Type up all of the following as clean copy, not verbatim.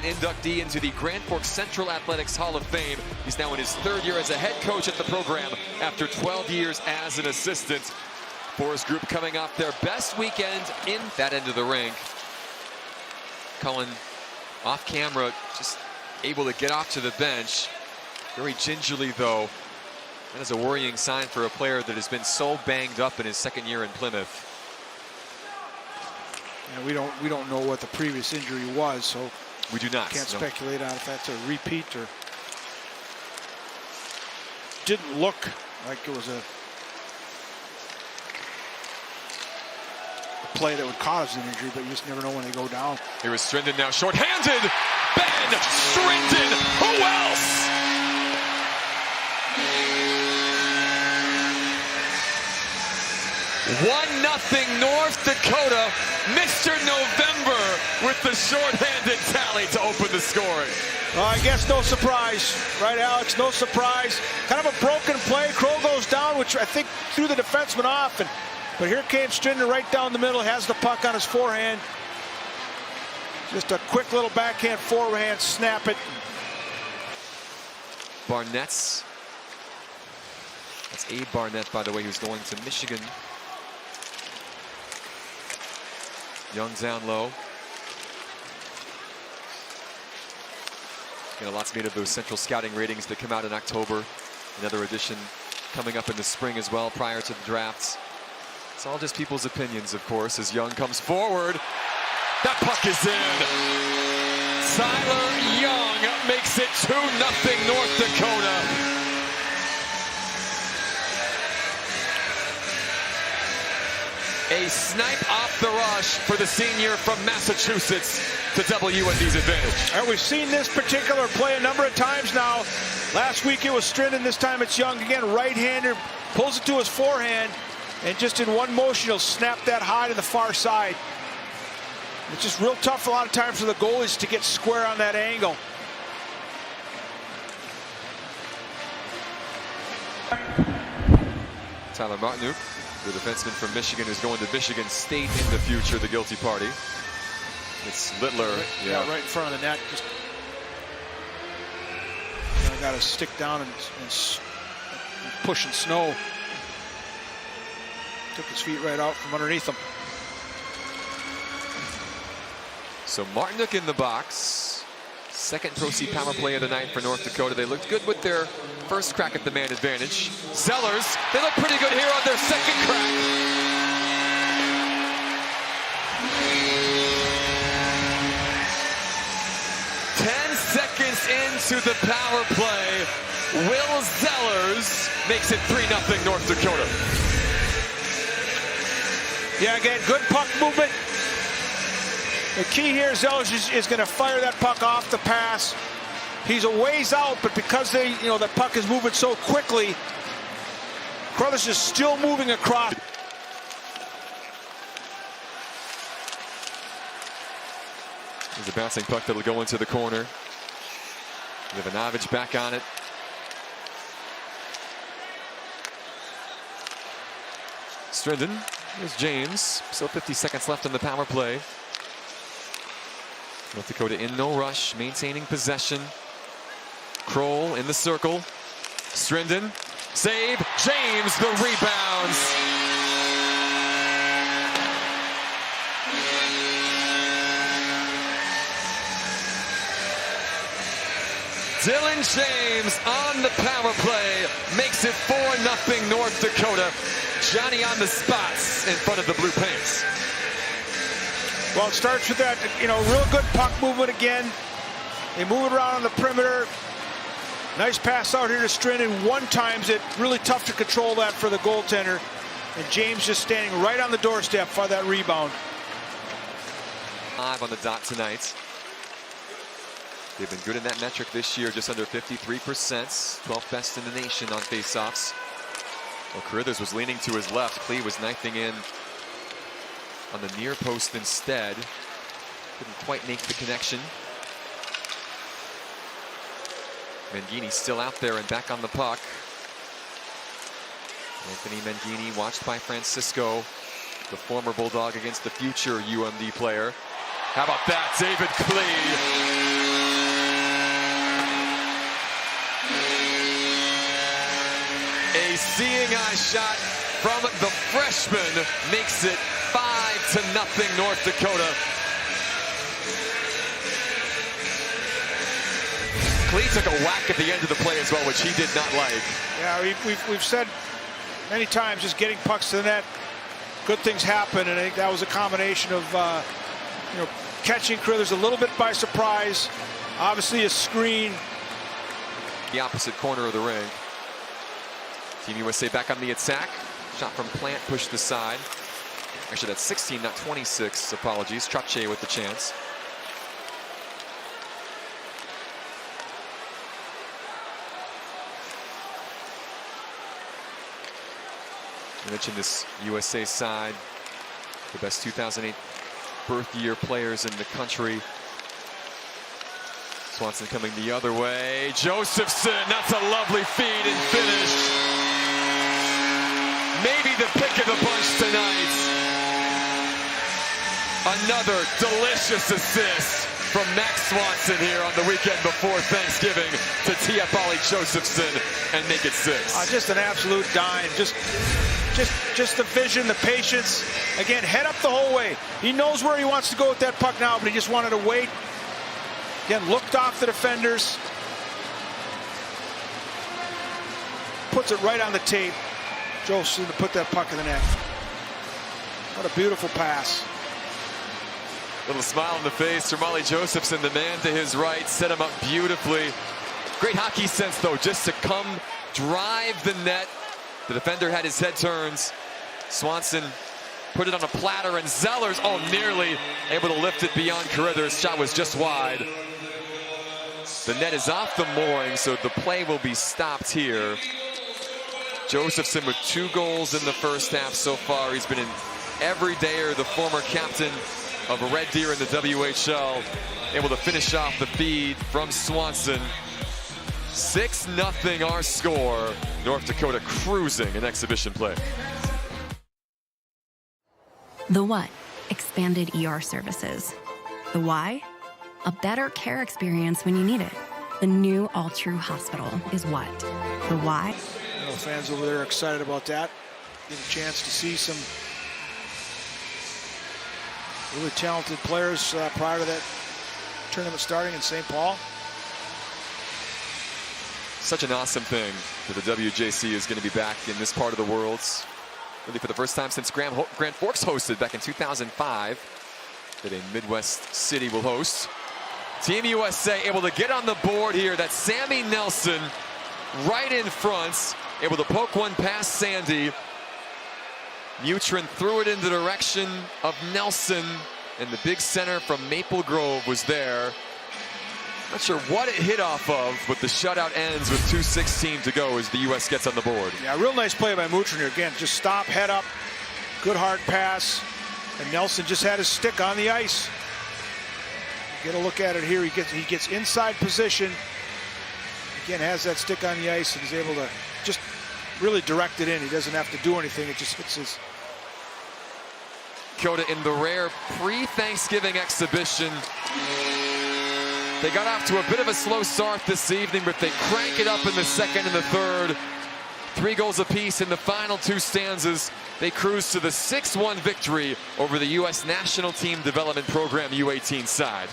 inductee into the Grand Forks Central Athletics Hall of Fame. He's now in his third year as a head coach at the program after 12 years as an assistant. Forest Group coming off their best weekend in that end of the rink. Cullen off camera, just able to get off to the bench. Very gingerly, though. That is a worrying sign for a player that has been so banged up in his second year in Plymouth. And we don't know what the previous injury was, so we do not. Can't speculate on if that's a repeat or didn't look like it was a play that would cause an injury, but you just never know when they go down. Here is Strindon now short-handed. Ben Strindon, who else? One nothing North Dakota. Mr. November with the short-handed tally to open the scoring. Well, I guess no surprise, right, Alex? No surprise. Kind of a broken play. Crow goes down, which I think threw the defenseman off. But here came Strindon right down the middle, has the puck on his forehand. Just a quick little backhand, forehand, snap it. Barnett's. That's Abe Barnett, by the way, who's going to Michigan. Young down low. Got lots made of those central scouting ratings that come out in October. Another edition coming up in the spring as well, prior to the drafts. It's all just people's opinions, of course, as Young comes forward. That puck is in. Tyler Young makes it 2-0 North Dakota. A snipe off the rush for the senior from Massachusetts to WND's advantage. And we've seen this particular play a number of times now. Last week it was Strindon, this time it's Young again, right-hander, pulls it to his forehand, and just in one motion he'll snap that high to the far side. It's just real tough a lot of times for the goalies to get square on that angle. Tyler Martinuk, the defenseman from Michigan, who's going to Michigan State in the future, the guilty party. It's Littler. Yeah, right in front of the net. Just got to stick down and push and snow. Took his feet right out from underneath him. So Martinuk in the box. Second Pro C power play of the night for North Dakota. They looked good with their first crack at the man advantage. Zellers, they look pretty good here on their second crack. Ten seconds into the power play, Will Zellers makes it 3-0 North Dakota. Yeah, again, good puck movement. The key here, Zellers is going to fire that puck off the pass. He's a ways out, but because the puck is moving so quickly, Carruthers is still moving across. There's a bouncing puck that'll go into the corner. Ivanovic back on it. Strindon, there's James. Still 50 seconds left in the power play. North Dakota in no rush, maintaining possession. Kroll in the circle. Strindon, save. James, the rebounds. Dylan James on the power play makes it 4-0 North Dakota. Johnny on the spots in front of the blue paints. Well, it starts with that, real good puck movement again. They move it around on the perimeter. Nice pass out here to Strindon. One times it. Really tough to control that for the goaltender. And James just standing right on the doorstep for that rebound. 5 on the dot tonight. They've been good in that metric this year, just under 53%. 12th best in the nation on faceoffs. Well, Carruthers was leaning to his left. Klee was knifing in on the near post instead. Couldn't quite make the connection. Mangini still out there and back on the puck. Anthony Mangini, watched by Francisco, the former Bulldog against the future UMD player. How about that, David Klee? a seeing-eye shot from the freshman makes it 5-0 North Dakota. Klee took a whack at the end of the play as well, which he did not like. Yeah, we've said many times, just getting pucks to the net, good things happen, and I think that was a combination of catching Carruthers a little bit by surprise, obviously a screen. The opposite corner of the ring. Team USA back on the attack. Shot from Plant pushed aside. Actually, that's 16, not 26. Apologies. Trache with the chance. I mentioned this USA side, the best 2008 birth year players in the country. Swanson coming the other way. Josephson, that's a lovely feed and finish. Maybe the pick of the bunch tonight. Another delicious assist from Max Swanson here on the weekend before Thanksgiving to tee up Ollie Josephson and make it 6. Just an absolute dime. Just the vision, the patience. Again, head up the whole way. He knows where he wants to go with that puck now, but he just wanted to wait. Again, looked off the defenders. Puts it right on the tape. Josephson to put that puck in the net. What a beautiful pass. Little smile on the face from Ollie Josephson, the man to his right, set him up beautifully. Great hockey sense, though, just to come drive the net. The defender had his head turns. Swanson put it on a platter, and Zellers, nearly able to lift it beyond Carruthers. Shot was just wide. The net is off the mooring, so the play will be stopped here. Josephson with 2 goals in the first half so far. He's been an everydayer, the former captain of Red Deer in the WHL, able to finish off the feed from Swanson. 6-0 our score. North Dakota cruising in exhibition play. The what? Expanded ER services. The why? A better care experience when you need it. The new All True Hospital is what? The why? Fans over there are excited about that. Get a chance to see some really talented players prior to that tournament starting in St. Paul. Such an awesome thing that the WJC is going to be back in this part of the world. Really for the first time since Grand Forks hosted back in 2005. That a Midwest city will host. Team USA able to get on the board here. That's Sammy Nelson right in front. Able to poke one past Sandy. Mutrin threw it in the direction of Nelson. And the big center from Maple Grove was there. Not sure what it hit off of, but the shutout ends with 2:16 to go as the U.S. gets on the board. Yeah, real nice play by Mutrin here. Again, just stop, head up, good hard pass. And Nelson just had his stick on the ice. Get a look at it here. He gets inside position. Again, has that stick on the ice and is able to just really direct it in. He doesn't have to do anything. It just hits his. Dakota in the rare pre-Thanksgiving exhibition. They got off to a bit of a slow start this evening, but they crank it up in the second and the third. 3 goals apiece in the final 2 stanzas. They cruise to the 6-1 victory over the U.S. National Team Development Program U18 side.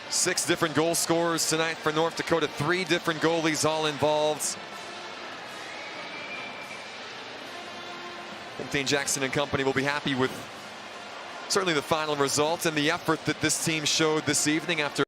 Six different goal scorers tonight for North Dakota. 3 different goalies all involved. I think Dane Jackson and company will be happy with certainly the final result and the effort that this team showed this evening after